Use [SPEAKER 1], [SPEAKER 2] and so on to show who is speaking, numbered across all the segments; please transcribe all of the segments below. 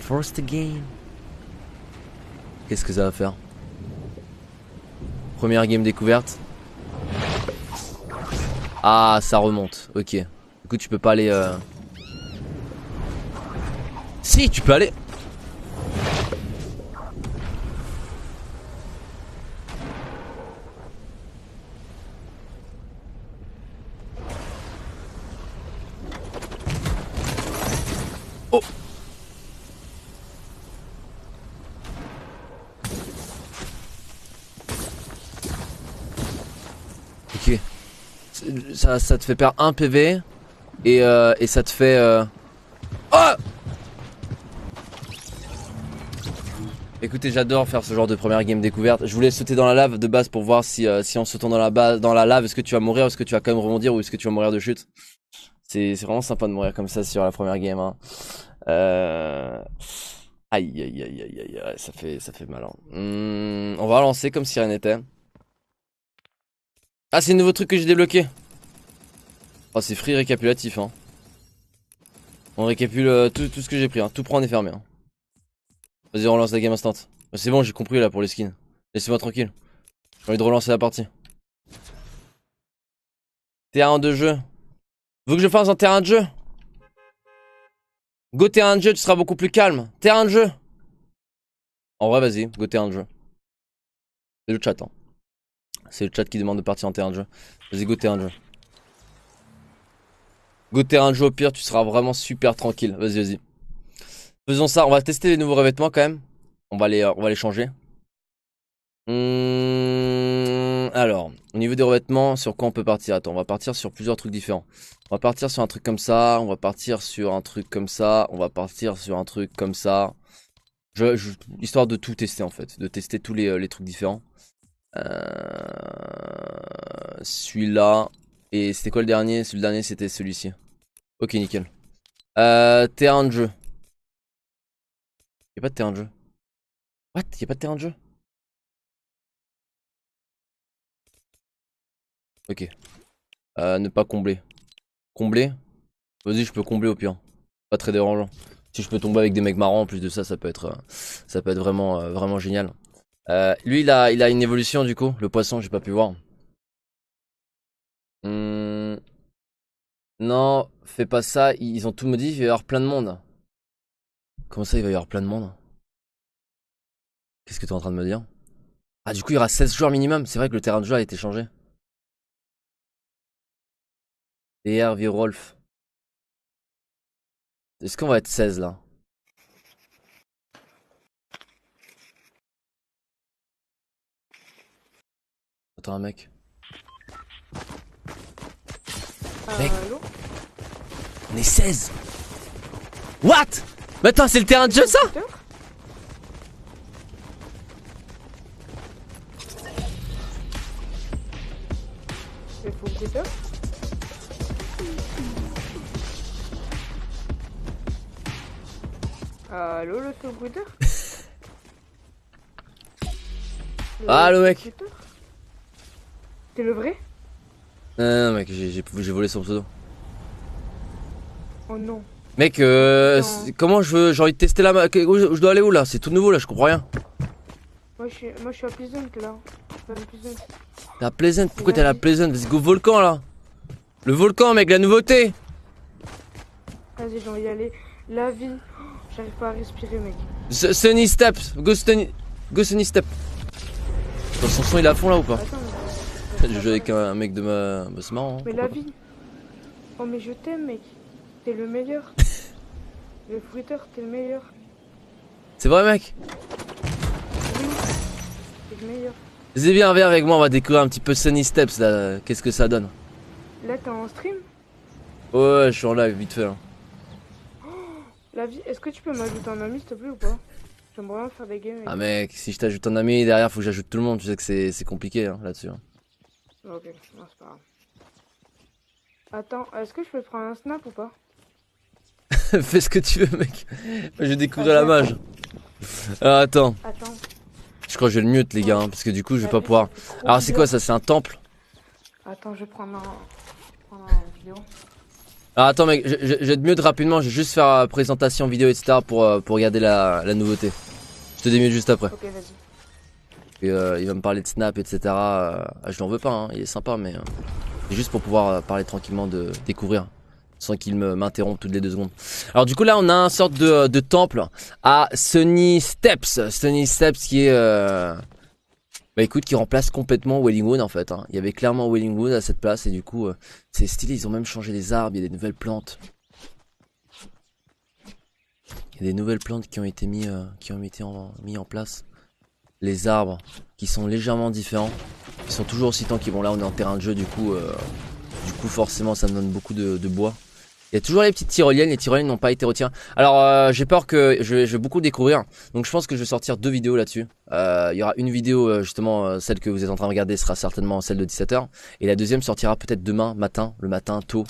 [SPEAKER 1] First game. Qu'est-ce que ça va faire? Première game découverte. Ah, ça remonte. Ok. Du coup, tu peux pas aller. Si, tu peux aller. Oh. Ok. Ça te fait perdre un PV et ça te fait Oh. Écoutez, j'adore faire ce genre de première game découverte. Je voulais sauter dans la lave de base pour voir si en sautant dans la lave, est-ce que tu vas mourir, est-ce que tu vas quand même rebondir ou est-ce que tu vas mourir de chute. C'est vraiment sympa de mourir comme ça sur la première game hein. Aïe aïe aïe aïe aïe, ouais, ça fait mal hein. On va lancer comme si rien n'était. Ah, c'est un nouveau truc que j'ai débloqué. Oh, c'est free récapitulatif hein. On récapitule tout ce que j'ai pris hein. Tout prend est fermé hein. Vas-y, on relance la game instant. C'est bon, j'ai compris là pour les skins. Laissez-moi tranquille. J'ai envie de relancer la partie. Terrain de jeu. Vous que je fasse un terrain de jeu? Go terrain de jeu, tu seras beaucoup plus calme. Terrain de jeu. En vrai, vas-y, go terrain de jeu. C'est le chat hein. C'est le chat qui demande de partir en terrain de jeu. Vas-y, go terrain de jeu. Go terrain de jeu, au pire, tu seras vraiment super tranquille. Vas-y, vas-y. Faisons ça, on va tester les nouveaux revêtements quand même. On va les changer. Alors, au niveau des revêtements, sur quoi on peut partir? Attends, on va partir sur plusieurs trucs différents. On va partir sur un truc comme ça, on va partir sur un truc comme ça, on va partir sur un truc comme ça. Histoire de tout tester en fait, de tester tous les trucs différents. Celui-là. Et c'était quoi le dernier? Le dernier c'était celui-ci. Ok, nickel. Terrain de jeu. Y'a pas de terrain de jeu. What? Y'a pas de terrain de jeu? Ok. Ne pas combler. Combler? Vas-y, je peux combler au pire. Pas très dérangeant. Si je peux tomber avec des mecs marrants en plus de ça, ça peut être vraiment, vraiment génial. Lui, il a une évolution du coup. Le poisson, j'ai pas pu voir. Non, fais pas ça. Ils ont tout modifié. Il va y avoir plein de monde. Comment ça, il va y avoir plein de monde? Qu'est-ce que t'es en train de me dire? Ah, du coup, il y aura 16 joueurs minimum. C'est vrai que le terrain de jeu a été changé. DR Virolf. Est-ce qu'on va être 16 là? Attends, un mec. Mec,
[SPEAKER 2] Allô?
[SPEAKER 1] on est 16. What? Mais attends, c'est le terrain de jeu ça?
[SPEAKER 2] Il faut que ça. Allô, le scooter?
[SPEAKER 1] Allô mec.
[SPEAKER 2] T'es le vrai?
[SPEAKER 1] Non mec, j'ai volé son pseudo.
[SPEAKER 2] Oh non.
[SPEAKER 1] Mec, comment j'ai envie de tester la map? Je dois aller où là? C'est tout nouveau là, je comprends rien.
[SPEAKER 2] Moi je suis à Pleasant là.
[SPEAKER 1] T'es à Pleasant? Pourquoi t'es à la Pleasant? Vas-y, go volcan là. Le volcan mec, la nouveauté.
[SPEAKER 2] Vas-y, j'ai envie d'y aller. La vie. Oh, j'arrive pas à respirer, mec.
[SPEAKER 1] Sunny Steps. Go Sunny Step. Son son il est à fond là ou pas?
[SPEAKER 2] Attends,
[SPEAKER 1] Je joue avec un mec de ma... Bah, c'est marrant hein,
[SPEAKER 2] mais la vie. Oh mais je t'aime, mec. T'es le meilleur. Le fruiteur, t'es le meilleur.
[SPEAKER 1] C'est vrai mec?
[SPEAKER 2] Oui. T'es le meilleur.
[SPEAKER 1] Vas-y viens avec moi, on va découvrir un petit peu Sunny Steps là. Qu'est-ce que ça donne?
[SPEAKER 2] Là, t'es en stream?
[SPEAKER 1] Ouais, je suis en live vite fait. Hein.
[SPEAKER 2] La vie, est-ce que tu peux m'ajouter un ami s'il te plaît ou pas? J'aimerais bien faire des games.
[SPEAKER 1] Ah mec, si je t'ajoute un ami derrière, faut que j'ajoute tout le monde. Tu sais que c'est compliqué hein, là-dessus. Hein.
[SPEAKER 2] Ok, non, c'est pas grave. Attends, est-ce que je peux te prendre un snap ou pas?
[SPEAKER 1] Fais ce que tu veux mec. Je vais découvrir la mage. Ah, attends.
[SPEAKER 2] Attends.
[SPEAKER 1] Je crois que je vais le mute les gars, hein, parce que du coup je vais pas pouvoir. Alors c'est quoi ça? C'est un temple?
[SPEAKER 2] Attends, je vais prendre un vidéo.
[SPEAKER 1] Alors attends mec, je vais te mute rapidement, je vais juste faire présentation vidéo etc pour regarder la nouveauté. Je te démute juste après.
[SPEAKER 2] Ok, vas-y.
[SPEAKER 1] Et, il va me parler de Snap etc. Je l'en veux pas, hein, il est sympa mais c'est juste pour pouvoir parler tranquillement de découvrir. Sans qu'il m'interrompe toutes les 2 secondes. Alors du coup là on a un sorte de temple à Sunny Steps. Sunny Steps qui est... Bah écoute, qui remplace complètement Wellingwood en fait. Hein. Il y avait clairement Wellingwood à cette place et du coup c'est stylé, ils ont même changé les arbres, il y a des nouvelles plantes. Il y a des nouvelles plantes qui ont été mis en place. Les arbres qui sont légèrement différents. Ils sont toujours aussi tanky. Bon là on est en terrain de jeu du coup forcément ça me donne beaucoup de bois. Il y a toujours les petites tyroliennes, les tyroliennes n'ont pas été retirées. Alors j'ai peur que je vais beaucoup découvrir. Donc je pense que je vais sortir 2 vidéos là-dessus. Il y aura une vidéo justement, celle que vous êtes en train de regarder sera certainement celle de 17h. Et la deuxième sortira peut-être demain matin, le matin tôt.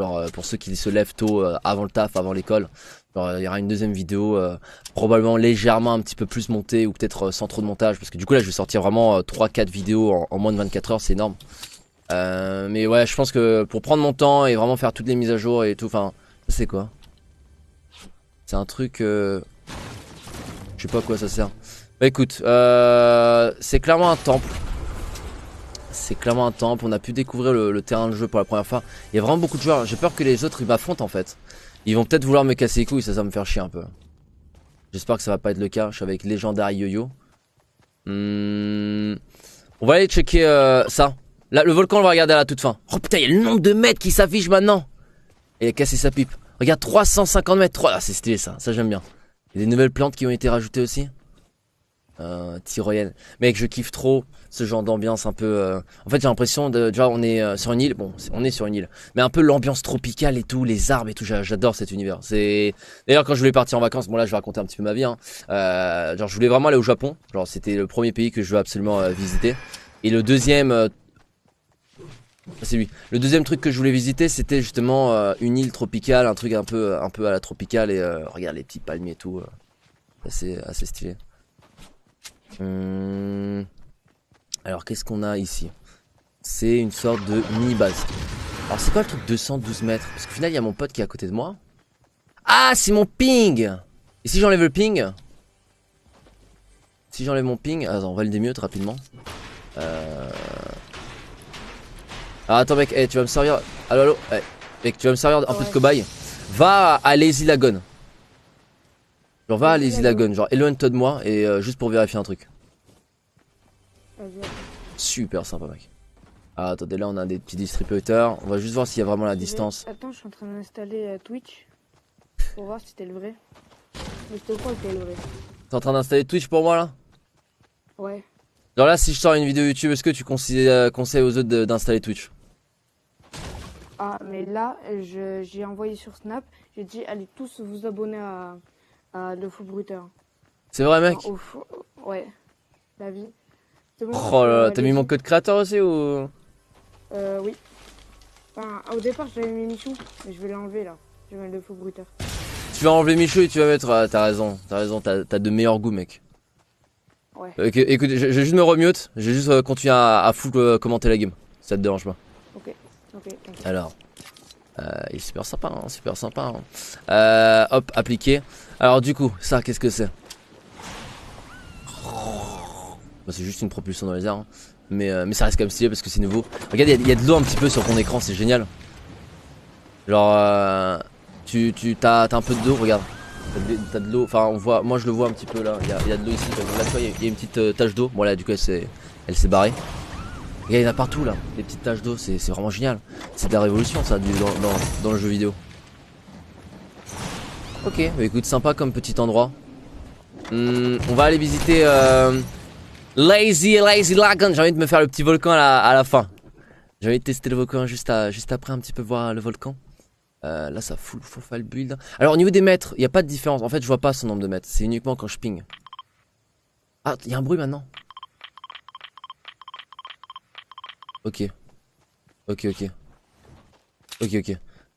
[SPEAKER 1] Alors pour ceux qui se lèvent tôt avant le taf, avant l'école. Il y aura une deuxième vidéo probablement légèrement un petit peu plus montée ou peut-être sans trop de montage. Parce que du coup là je vais sortir vraiment 3-4 vidéos en moins de 24 heures, c'est énorme. Mais ouais, je pense que pour prendre mon temps et vraiment faire toutes les mises à jour et tout, enfin, ça c'est quoi? C'est un truc, je sais pas à quoi ça sert. Bah écoute, c'est clairement un temple. C'est clairement un temple, on a pu découvrir le terrain de jeu pour la première fois. Il y a vraiment beaucoup de joueurs, j'ai peur que les autres ils m'affrontent en fait. Ils vont peut-être vouloir me casser les couilles, ça va me faire chier un peu. J'espère que ça va pas être le cas, je suis avec Legendary Yo-Yo. On va aller checker ça. Là, le volcan, on va regarder à la toute fin. Oh putain, il y a le nombre de mètres qui s'affiche maintenant. Et il a cassé sa pipe. Regarde, 350 mètres. Ah, c'est stylé ça, ça j'aime bien. Il y a des nouvelles plantes qui ont été rajoutées aussi. Tyrolienne. Mec, je kiffe trop ce genre d'ambiance un peu. En fait, j'ai l'impression de. Tu vois, on est sur une île. Bon, on est sur une île. Mais un peu l'ambiance tropicale et tout, les arbres et tout. J'adore cet univers. C'est. D'ailleurs, quand je voulais partir en vacances, bon là, je vais raconter un petit peu ma vie. Hein. Genre, je voulais vraiment aller au Japon. Genre, c'était le premier pays que je veux absolument visiter. Et le deuxième. C'est lui. Le deuxième truc que je voulais visiter, c'était justement une île tropicale, un truc un peu à la tropicale et regarde les petits palmiers et tout, assez stylé. Alors qu'est-ce qu'on a ici? C'est une sorte de mini base. Alors c'est quoi le truc 212 mètres? Parce qu'au final il y a mon pote qui est à côté de moi. Ah, c'est mon ping. Et si j'enlève le ping? Si j'enlève mon ping, attends, on va le démute rapidement. Ah, attends mec, hey, tu vas me servir. Allo, hey, mec, tu vas me servir un peu de cobaye. Va à Lazy Lagoon. Genre va à Lazy Lagoon, genre éloigne-toi de moi et juste pour vérifier un truc. Super sympa mec. Ah, attendez, là on a des petits distributeurs. On va juste voir s'il y a vraiment la distance.
[SPEAKER 2] Attends, je suis en train d'installer Twitch pour voir si c'était le vrai. Mais je te crois que c'était le vrai.
[SPEAKER 1] T'es en train d'installer Twitch pour moi là?
[SPEAKER 2] Ouais.
[SPEAKER 1] Genre là, si je sors une vidéo YouTube, est-ce que tu conseilles aux autres d'installer Twitch?
[SPEAKER 2] Ah, mais là, j'ai envoyé sur Snap, j'ai dit allez tous vous abonner à Le Fou Bruteur.
[SPEAKER 1] C'est vrai mec?
[SPEAKER 2] Enfin, ouais, la vie. Bon,
[SPEAKER 1] oh là là, t'as mis mon code créateur aussi ou?
[SPEAKER 2] Oui. Enfin, au départ j'avais mis Michou, mais je vais l'enlever là. Je vais mettre Le Fou Bruteur.
[SPEAKER 1] Tu vas enlever Michou et tu vas mettre... t'as raison, t'as de meilleurs goûts mec.
[SPEAKER 2] Ouais.
[SPEAKER 1] Ok, écoute, je vais juste me remute, je vais juste continuer à full commenter la game, si ça te dérange pas.
[SPEAKER 2] Ok,
[SPEAKER 1] alors, il est super sympa, hein, super sympa. Hein. Hop, appliqué. Alors du coup, ça, qu'est-ce que c'est? Bah, c'est juste une propulsion dans les airs, hein. Mais ça reste quand même stylé parce que c'est nouveau. Regarde, il y a de l'eau un petit peu sur ton écran, c'est génial. Genre, t'as un peu d'eau, regarde. T'as de l'eau, enfin on voit, moi je le vois un petit peu là, il y a de l'eau ici, là tu vois il y a une petite tache d'eau, bon là du coup elle s'est barrée. Regarde, il y en a partout là, des petites taches d'eau, c'est vraiment génial. C'est de la révolution ça dans le jeu vidéo. Ok, bah écoute, sympa comme petit endroit. On va aller visiter Lazy Lagoon, j'ai envie de me faire le petit volcan à la fin. J'ai envie de tester le volcan juste après un petit peu voir le volcan. Là ça full profile build. Alors au niveau des mètres, il n'y a pas de différence. En fait je vois pas son nombre de mètres. C'est uniquement quand je ping. Ah, il y a un bruit maintenant. Ok. Ok.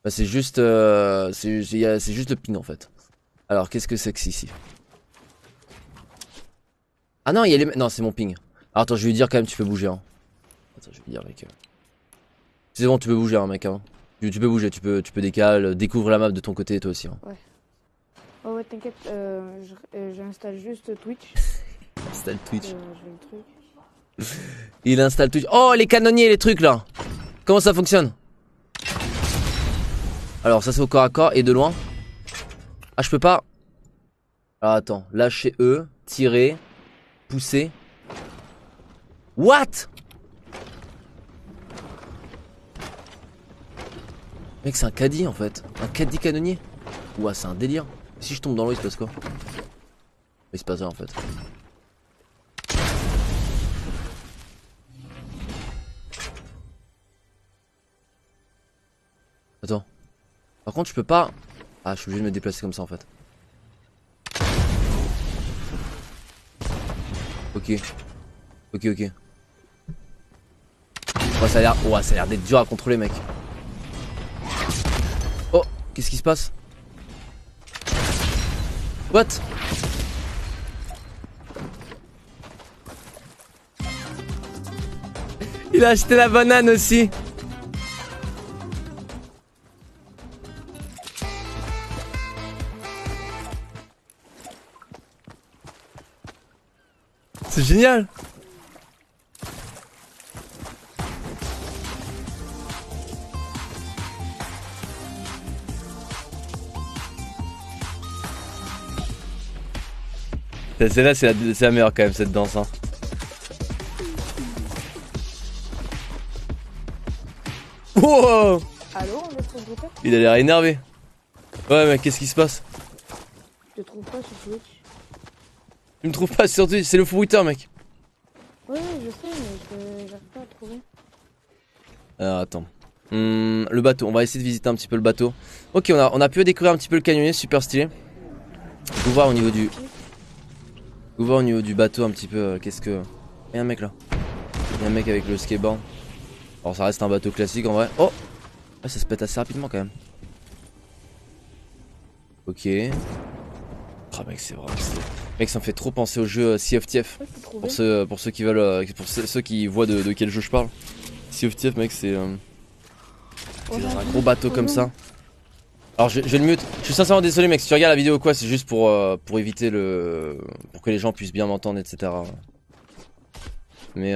[SPEAKER 1] Bah, c'est juste c'est juste le ping en fait. Alors qu'est-ce que c'est que c'est ici? Ah non, il y a les... Non, c'est mon ping. Alors attends, je vais lui dire quand même tu peux bouger hein. Attends, je vais lui dire mec. C'est bon, tu peux bouger hein mec hein. Tu peux bouger, tu peux décaler, découvrir la map de ton côté toi aussi. Hein.
[SPEAKER 2] Oh ouais, t'inquiète, j'installe juste Twitch.
[SPEAKER 1] Installe Twitch.
[SPEAKER 2] Je vais le truc.
[SPEAKER 1] Il installe Twitch. Oh, les canonniers, les trucs là. Comment ça fonctionne? Alors, ça c'est au corps à corps et de loin. Ah, je peux pas. Alors, attends. Lâcher E, tirer, pousser. What? Mec, c'est un caddie en fait. Un caddie canonnier. Ouah, c'est un délire. Si je tombe dans l'eau, il se passe quoi? Il se passe rien en fait. Attends. Par contre, je peux pas. Ah, je suis obligé de me déplacer comme ça en fait. Ok. Ok. Ouais, ça a l'air d'être dur à contrôler, mec. Oh, qu'est-ce qui se passe? What? Il a acheté la banane aussi. C'est génial. Celle-là, c'est la meilleure quand même, cette danse. Hein. Wow.
[SPEAKER 2] Allô, on est sur Twitter?
[SPEAKER 1] Il a l'air énervé. Ouais, mais qu'est-ce qui se passe?
[SPEAKER 2] Je te trouve pas sur Twitch.
[SPEAKER 1] Tu me trouves pas sur Twitch, c'est le fou Twitter, mec.
[SPEAKER 2] Ouais, je sais, mais j'arrive pas à trouver.
[SPEAKER 1] Alors, attends. Le bateau, on va essayer de visiter un petit peu le bateau. Ok, on a pu découvrir un petit peu le canonnier, super stylé. Vous voir au niveau du... Vous voir au niveau du bateau un petit peu, qu'est-ce que... Il y a un mec là. Il y a un mec avec le skateboard. Alors ça reste un bateau classique en vrai. Oh, ah, ça se pète assez rapidement quand même. Ok. Ah mec, c'est vraiment stylé. Mec, ça me fait trop penser au jeu Sea of Thief. Pour ceux qui veulent, pour ceux qui voient de quel jeu je parle. Sea of Thief, mec, c'est dans un gros bateau comme ça. Alors je le mute. Je suis sincèrement désolé, mec. Si tu regardes la vidéo ou quoi, c'est juste pour éviter pour que les gens puissent bien m'entendre, etc. Mais